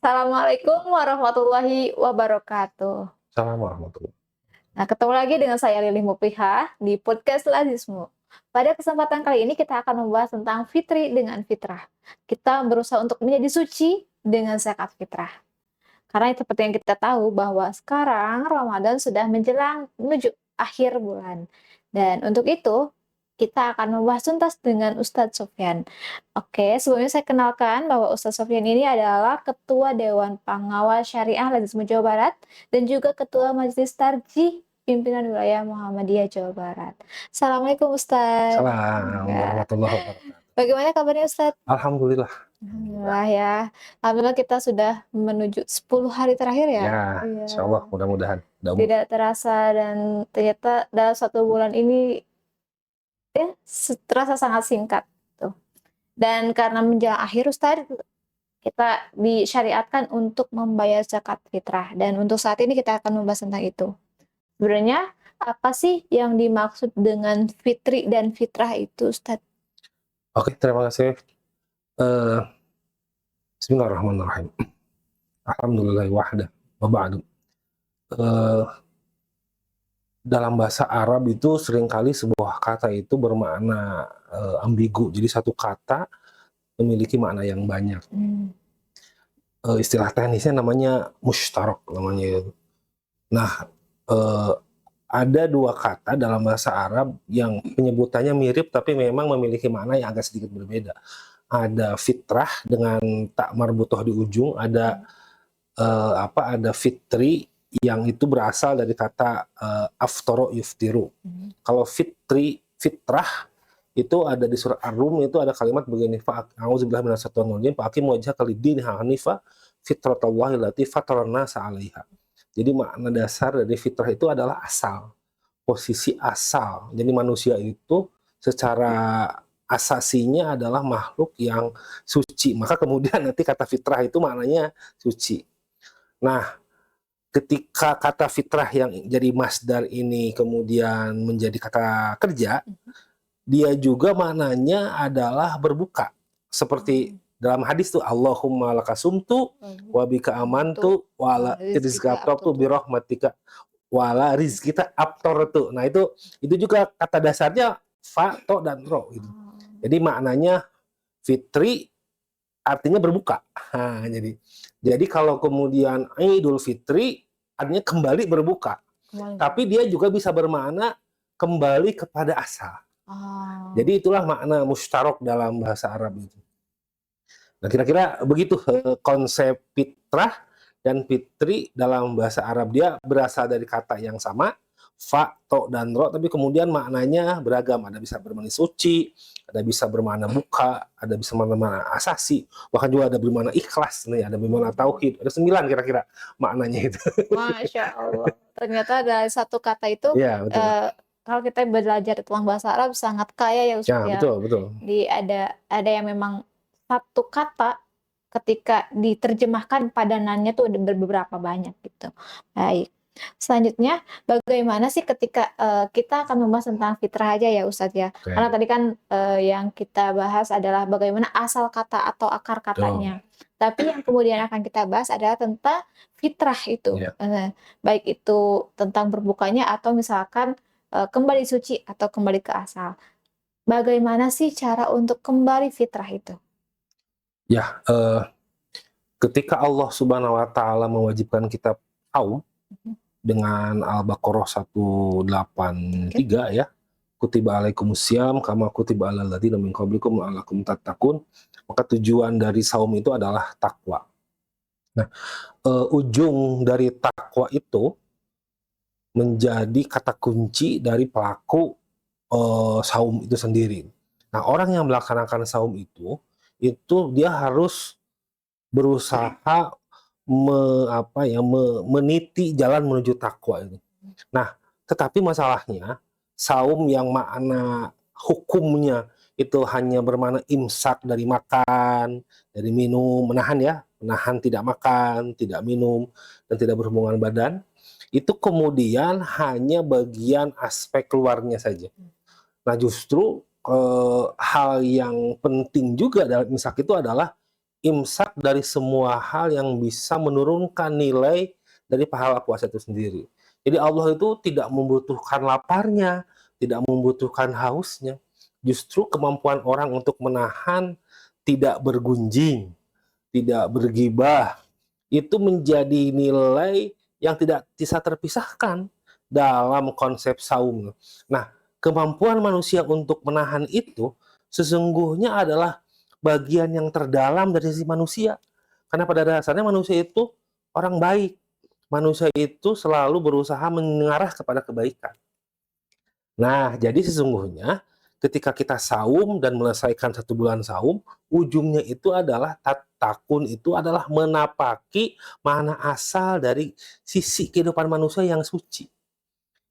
Assalamualaikum warahmatullahi wabarakatuh. Salam warahmatullahi. Nah, ketemu lagi dengan saya Lili Mupiha di podcast Lazismu. Pada kesempatan kali ini kita akan membahas tentang fitri dengan fitrah. Kita berusaha untuk menjadi suci dengan zakat fitrah. Karena seperti yang kita tahu bahwa sekarang Ramadan sudah menjelang menuju akhir bulan. Dan untuk itu, kita akan membahas tuntas dengan Ustadz Sofyan. Oke, sebelumnya saya kenalkan bahwa Ustadz Sofyan ini adalah Ketua Dewan Pengawas Syariah Lazismu Jawa Barat dan juga Ketua Majelis Tarjih Pimpinan Wilayah Muhammadiyah Jawa Barat. Assalamualaikum Ustadz. Salam warahmatullahi wabarakatuh. Bagaimana kabarnya Ustadz? Alhamdulillah. Alhamdulillah ya. Alhamdulillah kita sudah menuju 10 hari terakhir ya. Ya, Iya. insya Allah mudah-mudahan. Tidak terasa dan ternyata dalam 1 bulan ini ya terasa sangat singkat tuh. Dan karena menjelang akhir Ustaz, kita disyariatkan untuk membayar zakat fitrah dan untuk saat ini kita akan membahas tentang itu. Sebenarnya apa sih yang dimaksud dengan fitri dan fitrah itu Ustaz? Oke, terima kasih. Bismillahirrahmanirrahim. Alhamdulillah wahda wa ba'du. Dalam bahasa Arab itu seringkali sebuah kata itu bermakna ambigu. Jadi satu kata memiliki makna yang banyak. Istilah teknisnya namanya mushtarak namanya. Nah, ada 2 kata dalam bahasa Arab yang penyebutannya mirip tapi memang memiliki makna yang agak sedikit berbeda. Ada fitrah dengan tak marbutoh di ujung, ada ada fitri yang itu berasal dari kata aftoro yuftiru. Kalau fitrah itu ada di surah Ar-Rum, itu ada kalimat begini, a'udzubillahi minasyaitonir rajim, fa'aqim wajhaka lid-dini hanifa fitratallahi allati fatarana 'alaiha. Jadi makna dasar dari fitrah itu adalah asal, posisi asal. Jadi manusia itu secara asasinya adalah makhluk yang suci. Maka kemudian nanti kata fitrah itu maknanya suci. Nah, ketika kata fitrah yang jadi masdar ini kemudian menjadi kata kerja, dia juga maknanya adalah berbuka. Seperti dalam hadis tuh, Allahumma lakasumtu wa bika amantu wa la rizqa abtartu bi rahmatika wa la rizqita abtartu. Nah, itu juga kata dasarnya fa, to, dan ro gitu. Jadi maknanya fitri artinya berbuka. Nah, jadi kalau kemudian Idul Fitri artinya kembali berbuka. Tapi dia juga bisa bermakna kembali kepada asal. Jadi itulah makna mushtarak dalam bahasa Arab itu. Nah, kira-kira begitu konsep fitrah dan fitri dalam bahasa Arab. Dia berasal dari kata yang sama, fa, to, dan ro, tapi kemudian maknanya beragam. Ada bisa bermakna suci, ada bisa bermakna buka, ada bisa bermakna asasi, bahkan juga ada bermakna ikhlas nih, ada bermakna tauhid. Ada 9 kira-kira maknanya itu. Masya Allah. Ternyata dari satu kata itu Ya, betul. kalau kita belajar tentang bahasa Arab sangat kaya ya Ustaz ya. Betul. Ada yang memang satu kata ketika diterjemahkan padanannya tuh ada beberapa banyak gitu. Baik. Selanjutnya, bagaimana sih ketika kita akan membahas tentang fitrah aja ya Ustadz ya. Oke. Karena tadi kan yang kita bahas adalah bagaimana asal kata atau akar katanya. Tapi yang kemudian akan kita bahas adalah tentang fitrah itu. Ya. Baik itu tentang berbukanya atau misalkan kembali suci atau kembali ke asal. Bagaimana sih cara untuk kembali fitrah itu? Ya, ketika Allah Subhanahu wa taala mewajibkan kita saum dengan Al-Baqarah 183 ya. Kutiba alaikumusiyam kama kutiba alal ladzina min qablikum la'allakum tattaqun. Maka tujuan dari saum itu adalah takwa. Nah, ujung dari takwa itu menjadi kata kunci dari pelaku saum itu sendiri. Nah, orang yang melaksanakan saum itu dia harus berusaha meniti jalan menuju takwa ini. Nah, tetapi masalahnya saum yang makna hukumnya itu hanya bermakna imsak dari makan, dari minum, menahan tidak makan, tidak minum, dan tidak berhubungan badan, itu kemudian hanya bagian aspek keluarnya saja. Nah, justru hal yang penting juga dalam imsak itu adalah imsak dari semua hal yang bisa menurunkan nilai dari pahala puasa itu sendiri. Jadi Allah itu tidak membutuhkan laparnya, tidak membutuhkan hausnya. Justru kemampuan orang untuk menahan, tidak bergunjing, tidak bergibah, itu menjadi nilai yang tidak bisa terpisahkan dalam konsep saum. Nah, kemampuan manusia untuk menahan itu sesungguhnya adalah bagian yang terdalam dari sisi manusia. Karena pada dasarnya manusia itu orang baik. Manusia itu selalu berusaha mengarah kepada kebaikan. Nah, jadi sesungguhnya ketika kita saum dan menyelesaikan 1 bulan saum, ujungnya itu adalah takun itu adalah menapaki mana asal dari sisi kehidupan manusia yang suci,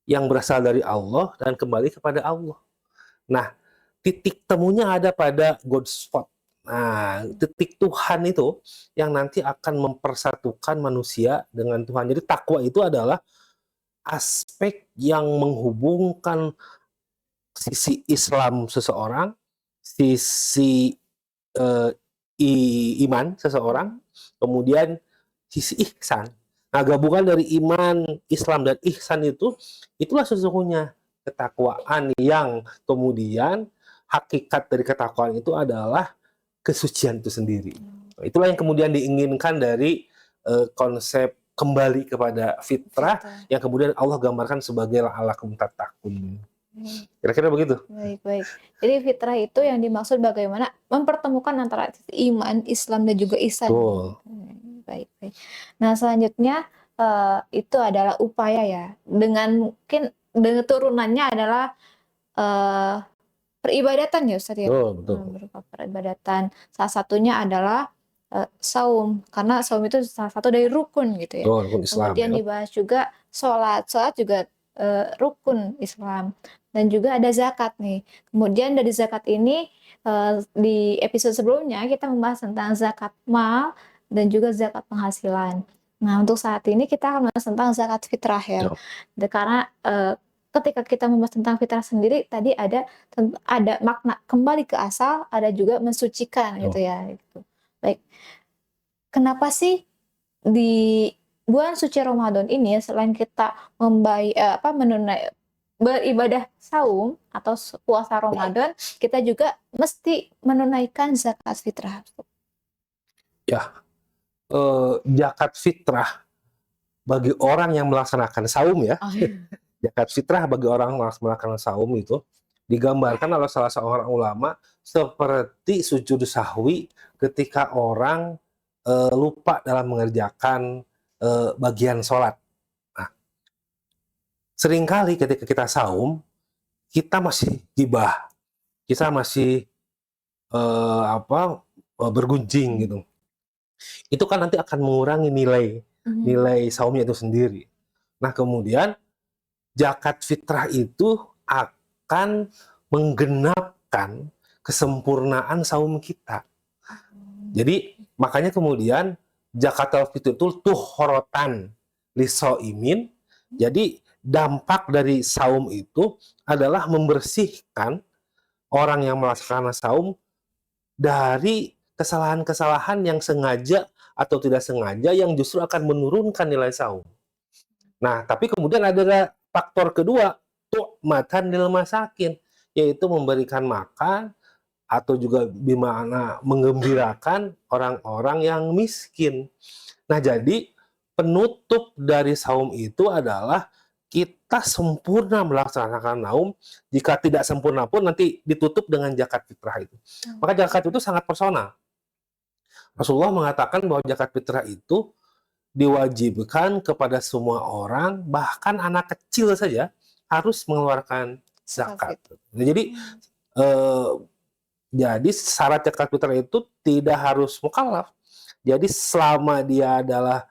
yang berasal dari Allah dan kembali kepada Allah. Nah, titik temunya ada pada God spot. Nah, titik Tuhan itu yang nanti akan mempersatukan manusia dengan Tuhan. Jadi takwa itu adalah aspek yang menghubungkan sisi Islam seseorang, sisi eh, iman seseorang, kemudian sisi ihsan. Nah, gabungan dari iman, Islam, dan ihsan itulah sesungguhnya ketakwaan yang kemudian hakikat dari ketakwaan itu adalah kesucian itu sendiri. Nah, itulah yang kemudian diinginkan dari konsep kembali kepada fitrah yang kemudian Allah gambarkan sebagai la'allakum tattaqun. Kira-kira begitu. Baik. Jadi fitrah itu yang dimaksud bagaimana mempertemukan antara iman, Islam, dan juga ihsan. Betul. Baik. Nah, selanjutnya itu adalah upaya ya. Dengan mungkin dengan turunannya adalah peribadatan ya Ustaz ya. Betul. Berupa peribadatan. Salah satunya adalah saum, karena saum itu salah satu dari rukun gitu ya. Rukun Islam. Kemudian dibahas juga sholat juga rukun Islam, dan juga ada zakat nih. Kemudian dari zakat ini di episode sebelumnya kita membahas tentang zakat mal dan juga zakat penghasilan. Nah, untuk saat ini kita akan membahas tentang zakat fitrah ya. Karena ketika kita membahas tentang fitrah sendiri tadi ada makna kembali ke asal, ada juga mensucikan gitu ya. Gitu. Baik. Kenapa sih di bulan suci Ramadan ini selain kita beribadah saum atau puasa Ramadan, kita juga mesti menunaikan zakat fitrah? Ya, zakat fitrah bagi orang yang melaksanakan saum ya. Zakat fitrah bagi orang yang melaksanakan saum itu digambarkan oleh salah seorang ulama seperti sujud sahwi ketika orang lupa dalam mengerjakan bagian sholat. Nah, seringkali ketika kita saum, kita masih gibah, kita masih bergunjing gitu. Itu kan nanti akan mengurangi nilai saumnya itu sendiri. Nah, kemudian zakat fitrah itu akan menggenapkan kesempurnaan saum kita. Jadi makanya kemudian zakatul fitr itu tuhorotan lisoimin. Jadi dampak dari saum itu adalah membersihkan orang yang melaksanakan saum dari kesalahan-kesalahan yang sengaja atau tidak sengaja yang justru akan menurunkan nilai saum. Nah, tapi kemudian ada faktor kedua, tu'matan lil masakin, yaitu memberikan makan atau juga bimana menggembirakan orang-orang yang miskin. Nah, jadi penutup dari saum itu adalah kita sempurna melaksanakan saum. Jika tidak sempurna pun nanti ditutup dengan zakat fitrah itu. Maka zakat itu sangat personal. Rasulullah mengatakan bahwa zakat fitrah itu diwajibkan kepada semua orang, bahkan anak kecil saja harus mengeluarkan zakat. Jadi syarat zakat fitrah itu tidak harus mukallaf. Jadi selama dia adalah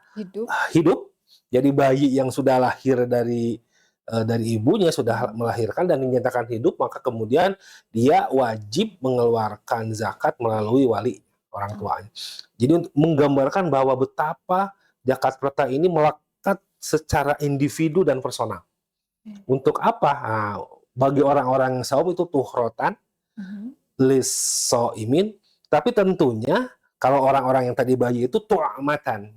hidup, jadi bayi yang sudah lahir dari ibunya sudah melahirkan dan dinyatakan hidup, maka kemudian dia wajib mengeluarkan zakat melalui wali orang tuanya. Jadi untuk menggambarkan bahwa betapa zakat fitrah ini melekat secara individu dan personal. Untuk apa? Nah, bagi orang-orang yang saum itu tuhrotan lisoimin, tapi tentunya Kalau orang-orang yang tadi bayi itu tu'amatan,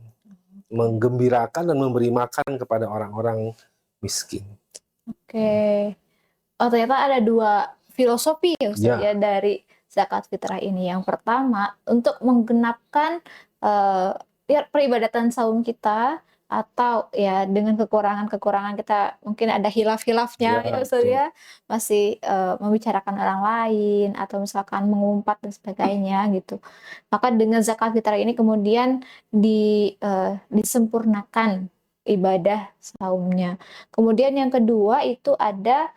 menggembirakan dan memberi makan kepada orang-orang miskin. Oke. Oh, ternyata ada dua filosofi ya Ustaz ya Ya, dari zakat fitrah ini. Yang pertama, untuk menggenapkan ya, peribadatan saum kita, atau ya dengan kekurangan-kekurangan kita mungkin ada ya hilaf-hilafnya ya Ustaz betul. ya, masih membicarakan orang lain atau misalkan mengumpat dan sebagainya gitu. Maka dengan zakat fitrah ini kemudian disempurnakan ibadah saumnya. Kemudian yang kedua itu ada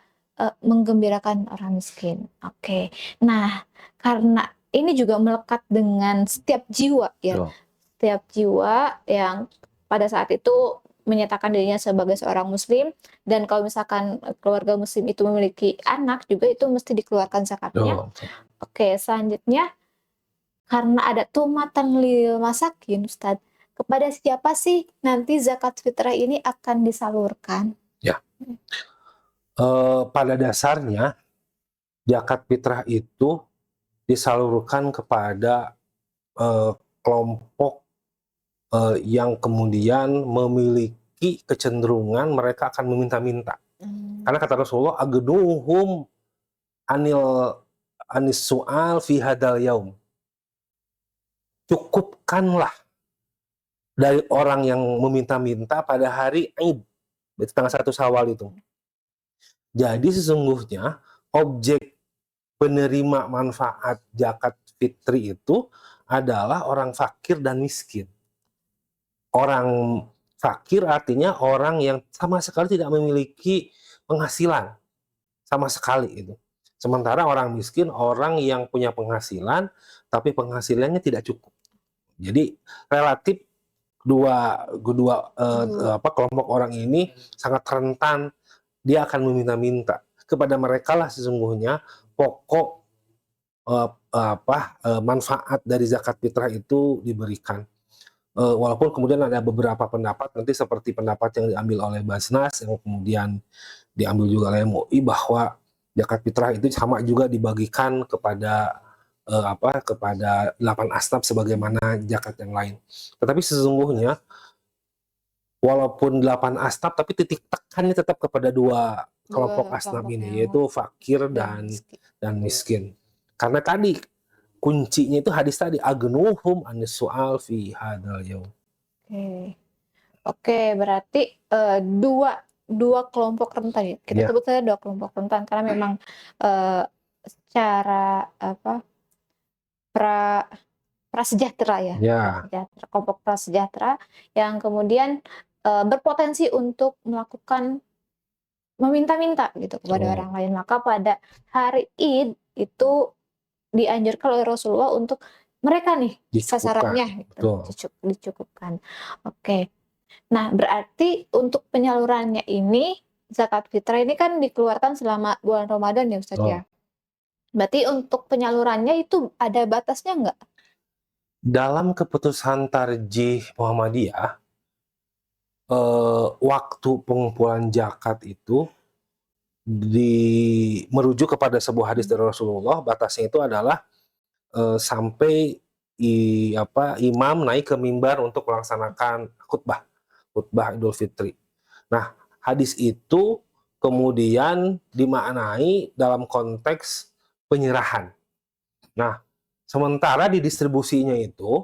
menggembirakan orang miskin. Oke. Nah, karena ini juga melekat dengan setiap jiwa ya. Betul. Setiap jiwa yang pada saat itu menyatakan dirinya sebagai seorang muslim, dan kalau misalkan keluarga muslim itu memiliki anak juga itu mesti dikeluarkan zakatnya. Betul. Oke, selanjutnya karena ada tumatan lil masakin, Ustadz, kepada siapa sih nanti zakat fitrah ini akan disalurkan? Ya. Pada dasarnya zakat fitrah itu disalurkan kepada kelompok yang kemudian memiliki kecenderungan mereka akan meminta-minta. Karena kata Rasulullah, agnuhum anis su'al fi hadal yaum. Cukupkanlah dari orang yang meminta-minta pada hari Id, tanggal 1 Syawal itu. Jadi sesungguhnya objek penerima manfaat zakat fitri itu adalah orang fakir dan miskin. Orang fakir artinya orang yang sama sekali tidak memiliki penghasilan sama sekali itu. Sementara orang miskin orang yang punya penghasilan tapi penghasilannya tidak cukup. Jadi relatif kelompok orang ini sangat rentan, dia akan meminta-minta. Kepada mereka lah sesungguhnya pokok manfaat dari zakat fitrah itu diberikan. Walaupun kemudian ada beberapa pendapat nanti seperti pendapat yang diambil oleh Basnas yang kemudian diambil juga oleh MUI bahwa zakat fitrah itu sama juga dibagikan kepada kepada 8 asnaf sebagaimana zakat yang lain. Tetapi sesungguhnya walaupun 8 asnaf tapi titik tekannya tetap kepada dua kelompok asnaf ini, yaitu fakir dan miskin. Karena tadi kuncinya itu hadis tadi, agnuhum anis su'al fi hadal yaum. Oke, berarti dua kelompok rentan ya. Kita sebut saja dua kelompok rentan karena memang secara prasejahtera ya. Kelompok prasejahtera yang kemudian berpotensi untuk melakukan meminta-minta gitu kepada orang lain. Maka pada hari Id itu dianjurkan oleh Rasulullah untuk mereka nih sasarannya gitu, dicukupkan. Oke. Nah, berarti untuk penyalurannya ini zakat fitrah ini kan dikeluarkan selama bulan Ramadan ya Ustaz ya. Berarti untuk penyalurannya itu ada batasnya nggak? Dalam keputusan Tarjih Muhammadiyah, waktu pengumpulan zakat itu merujuk kepada sebuah hadis dari Rasulullah, batasnya itu adalah sampai imam naik ke mimbar untuk melaksanakan khutbah Idul Fitri. Nah, hadis itu kemudian dimaknai dalam konteks penyerahan. Nah, sementara di distribusinya itu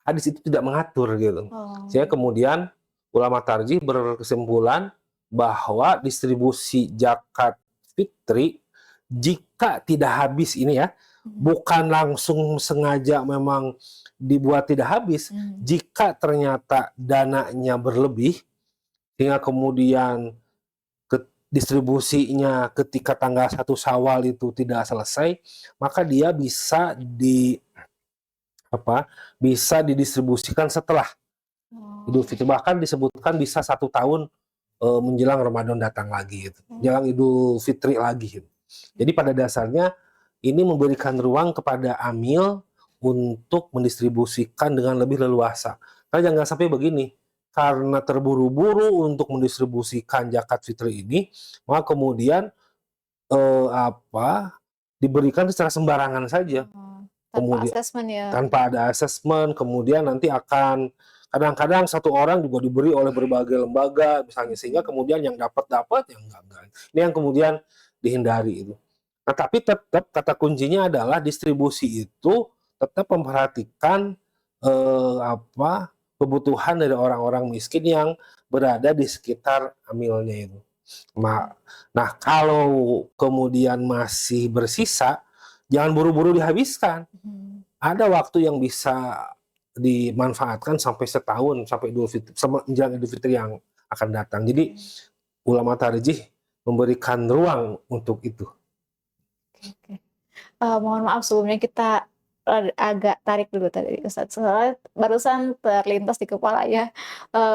hadis itu tidak mengatur gitu. Sehingga kemudian ulama tarjih berkesimpulan bahwa distribusi zakat fitri jika tidak habis ini ya, bukan langsung sengaja memang dibuat tidak habis, jika ternyata dananya berlebih hingga kemudian distribusinya ketika tanggal 1 Syawal itu tidak selesai, maka dia bisa didistribusikan setelah Idul Fitri, bahkan disebutkan bisa 1 tahun menjelang Ramadan datang lagi gitu. Menjelang Idul Fitri lagi gitu. Jadi pada dasarnya ini memberikan ruang kepada amil untuk mendistribusikan dengan lebih leluasa. Karena jangan sampai begini, karena terburu-buru untuk mendistribusikan zakat fitri ini, maka kemudian diberikan secara sembarangan saja. Tanpa kemudian asesmen ya. tanpa ada asesmen, kemudian nanti akan kadang-kadang satu orang juga diberi oleh berbagai lembaga misalnya, sehingga kemudian yang dapat, yang enggak. Ini yang kemudian dihindari itu. Nah, tapi tetap kata kuncinya adalah distribusi itu tetap memperhatikan, kebutuhan dari orang-orang miskin yang berada di sekitar amilnya itu. Ma nah, kalau kemudian masih bersisa, jangan buru-buru dihabiskan. Mhm. Ada waktu yang bisa dimanfaatkan sampai setahun, sampai Idul Fitri menjelang Idul Fitri yang akan datang. Jadi ulama tarjih memberikan ruang untuk itu. Oke. Mohon maaf sebelumnya kita agak tarik dulu tadi Ustadz, soalnya barusan terlintas di kepala ya,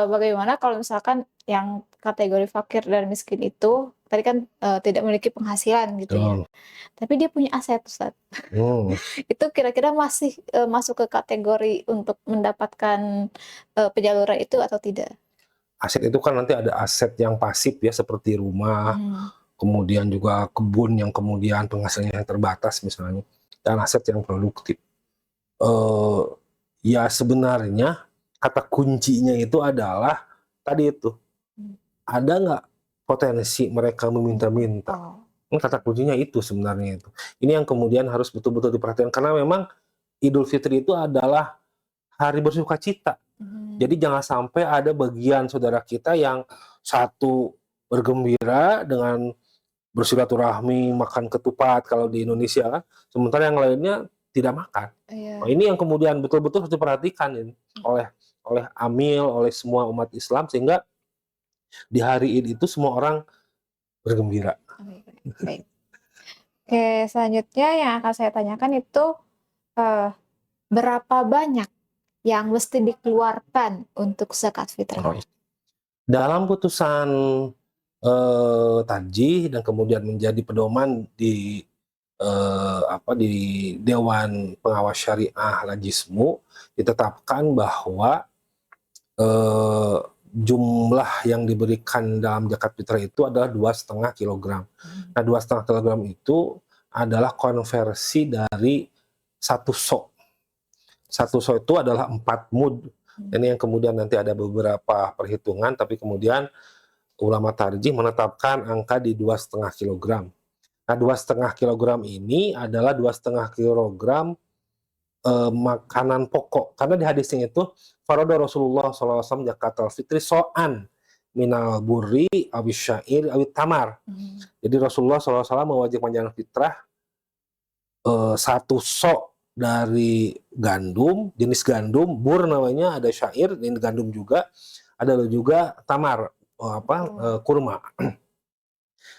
bagaimana kalau misalkan yang kategori fakir dan miskin itu tadi kan, tidak memiliki penghasilan gitu ya, Betul. tapi dia punya aset Ustadz. Hmm. Itu kira-kira masih, masuk ke kategori untuk mendapatkan, penyaluran itu atau tidak? Aset itu kan nanti ada aset yang pasif ya, seperti rumah, Mhm. kemudian juga kebun yang kemudian penghasilannya yang terbatas misalnya, dan aset yang produktif. Eh, ya sebenarnya kata kuncinya itu adalah tadi itu, Mmm. ada nggak potensi mereka meminta-minta? Oh. Kata kuncinya itu sebenarnya itu. Ini yang kemudian harus betul-betul diperhatikan karena memang Idul Fitri itu adalah hari bersukacita. Mhm. Jadi jangan sampai ada bagian saudara kita yang satu bergembira dengan bersilaturahmi, makan ketupat kalau di Indonesia kan, sementara yang lainnya tidak makan. Nah, Iya. ini yang kemudian betul-betul harus diperhatikan ini oleh oleh amil, oleh semua umat Islam sehingga di hari Id itu semua orang bergembira. Oke, baik. Oke, selanjutnya yang akan saya tanyakan itu, eee, berapa banyak yang mesti dikeluarkan untuk zakat fitrah? Oh, dalam putusan Tarjih dan kemudian menjadi pedoman di Dewan Pengawas Syariah Lajismu ditetapkan bahwa eh, jumlah yang diberikan dalam zakat fitrah itu adalah 2,5 kilogram. Nah, 2,5 kilogram itu adalah konversi dari satu sok. Satu sok itu adalah 4 mud. Ini yang kemudian nanti ada beberapa perhitungan, tapi kemudian ulama tarjih menetapkan angka di 2,5 kilogram. Nah, 2,5 kilogram ini adalah 2,5 kilogram makanan pokok. Karena di hadisnya itu, farada Rasulullah SAW zakatul fitri so'an minal burri awis syair awit tamar. Jadi Rasulullah SAW mewajibkan zakat fitrah satu sok dari gandum, jenis gandum, bur namanya, ada syair, ini gandum juga, ada juga tamar, kurma.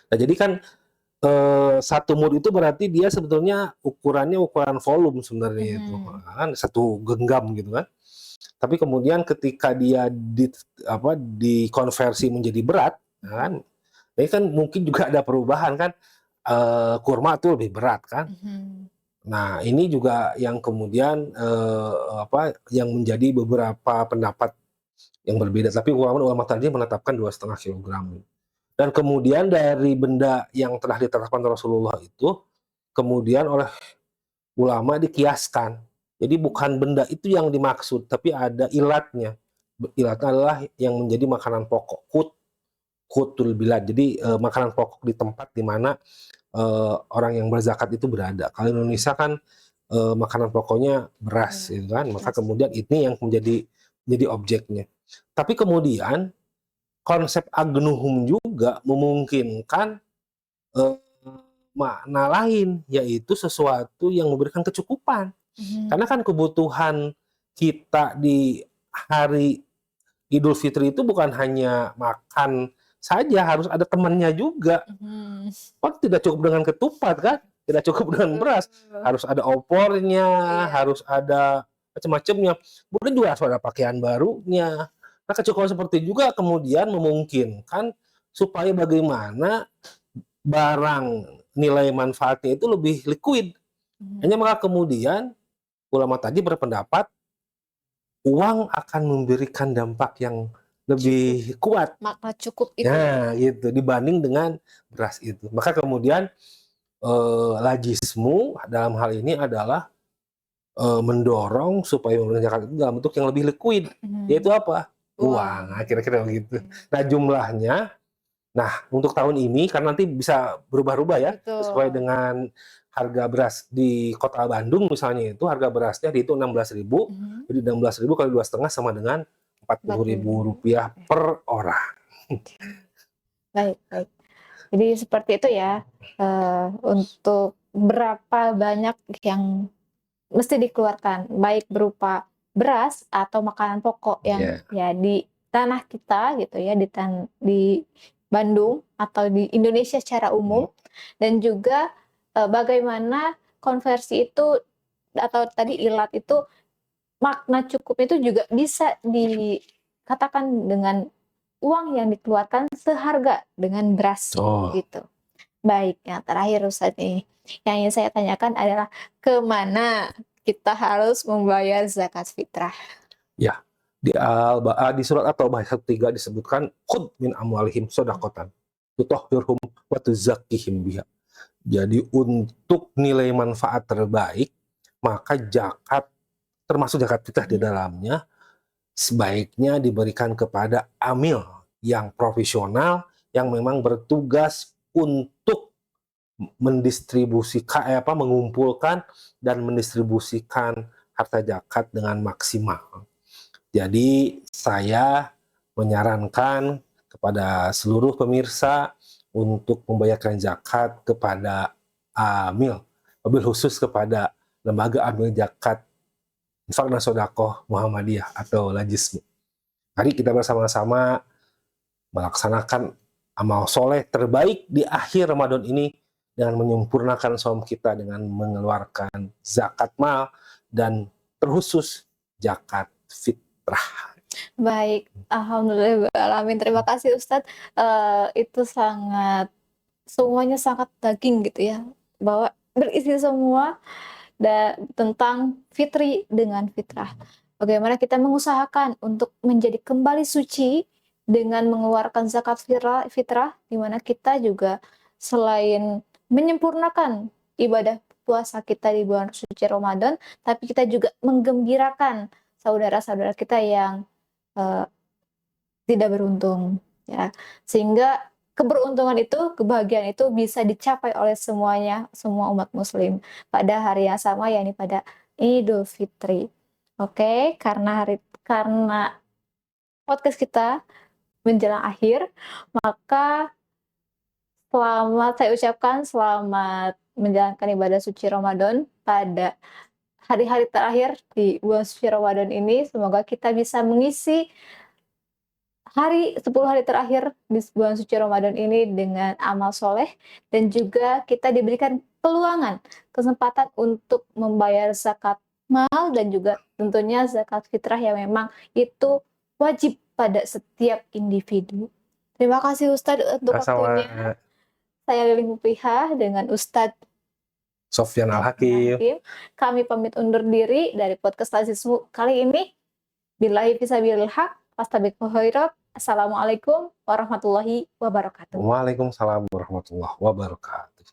Nah, jadi kan satu mud itu berarti dia sebetulnya ukurannya ukuran volume sebenarnya itu, kan satu genggam gitu kan. Tapi kemudian ketika dia dikonversi menjadi berat, kan, ini kan mungkin juga ada perubahan kan, kurma itu lebih berat kan. Nah, ini juga yang kemudian yang menjadi beberapa pendapat yang berbeda. Tapi ulama tadi menetapkan 2,5 kilogram. Dan kemudian dari benda yang telah ditetapkan Rasulullah itu, kemudian oleh ulama dikiaskan. Jadi bukan benda itu yang dimaksud, tapi ada ilatnya. Ilatnya adalah yang menjadi makanan pokok, qutul bilad. Jadi makanan pokok di tempat di mana orang yang berzakat itu berada. Kalau Indonesia kan makanan pokoknya beras, gitu kan. Maka kemudian ini yang menjadi objeknya. Tapi kemudian konsep agnuhum juga memungkinkan makna lain, yaitu sesuatu yang memberikan kecukupan. Karena kan kebutuhan kita di hari Idul Fitri itu bukan hanya makan saja, harus ada temannya juga. Oh, tidak cukup dengan ketupat kan, tidak cukup dengan beras, harus ada opornya, harus ada macam-macamnya. Kemudian juga harus ada pakaian barunya. Nah, kecukupan seperti juga kemudian memungkinkan supaya bagaimana barang nilai manfaatnya itu lebih liquid. Hanya maka kemudian ulama tadi berpendapat uang akan memberikan dampak yang lebih kuat. Makna cukup itu. Nah, gitu dibanding dengan beras itu. Maka kemudian lajismu dalam hal ini adalah mendorong supaya mengeluarkan zakat itu dalam bentuk yang lebih liquid, yaitu apa? Uang, Uang. nah kira-kira begitu. Nah jumlahnya, untuk tahun ini karena nanti bisa berubah-ubah ya, sesuai Betul. dengan harga beras di kota Bandung misalnya itu harga berasnya dihitung 16.000, jadi 16.000 kali 2,5 sama dengan Rp40.000 per orang. Baik, baik. Jadi seperti itu ya, untuk berapa banyak yang mesti dikeluarkan, baik berupa beras atau makanan pokok yang Iya. ya di tanah kita gitu ya, di Bandung atau di Indonesia secara umum, dan juga bagaimana konversi itu atau tadi ilat itu makna cukup itu juga bisa dikatakan dengan uang yang dikeluarkan seharga dengan beras Oh, gitu. Baik, yang terakhir Ustadz nih, yang ingin saya tanyakan adalah kemana kita harus membayar zakat fitrah? ya. Di surat At-Taubah ayat 1 disebutkan khudh min amwalihim shadaqatan tutahhirhum wa tuzakkihim biha. Jadi untuk nilai manfaat terbaik, maka zakat termasuk zakat fitrah di dalamnya sebaiknya diberikan kepada amil yang profesional yang memang bertugas untuk mengumpulkan dan mendistribusikan harta zakat dengan maksimal. Jadi saya menyarankan kepada seluruh pemirsa untuk membayarkan zakat kepada amil, mobil khusus kepada lembaga amil zakat Infak dan Sodakoh Muhammadiyah atau Lajismu. Mari kita bersama-sama melaksanakan amal soleh terbaik di akhir Ramadan ini dengan menyempurnakan saum kita dengan mengeluarkan zakat mal dan terkhusus zakat fitrah. Baik, alhamdulillah. Terima kasih Ustadz. Itu semuanya sangat daging gitu ya, bahwa berisi semua tentang fitri dengan fitrah. Bagaimana kita mengusahakan untuk menjadi kembali suci dengan mengeluarkan zakat fitrah, di mana kita juga selain menyempurnakan ibadah puasa kita di bulan suci Ramadan, tapi kita juga menggembirakan saudara-saudara kita yang uh, tidak beruntung, ya, sehingga keberuntungan itu, kebahagiaan itu bisa dicapai oleh semuanya, semua umat muslim pada hari yang sama, yakni pada Idul Fitri. Oke, karena podcast kita menjelang akhir, maka saya ucapkan selamat menjalankan ibadah suci Ramadan pada hari-hari terakhir di bulan suci Ramadan ini. Semoga kita bisa mengisi 10 hari terakhir di bulan suci Ramadan ini dengan amal soleh, dan juga kita diberikan kesempatan untuk membayar zakat mal dan juga tentunya zakat fitrah yang memang itu wajib pada setiap individu. Terima kasih Ustadz untuk waktunya. Sama Saya Lili Mupihah dengan Ustadz Sofyan Al-Hakim. Hakim. Kami pamit undur diri dari podcast Lazismu kali ini. Billahi fisabilil haq, fastabiqul khairat. Assalamualaikum warahmatullahi wabarakatuh. Waalaikumsalam warahmatullahi wabarakatuh.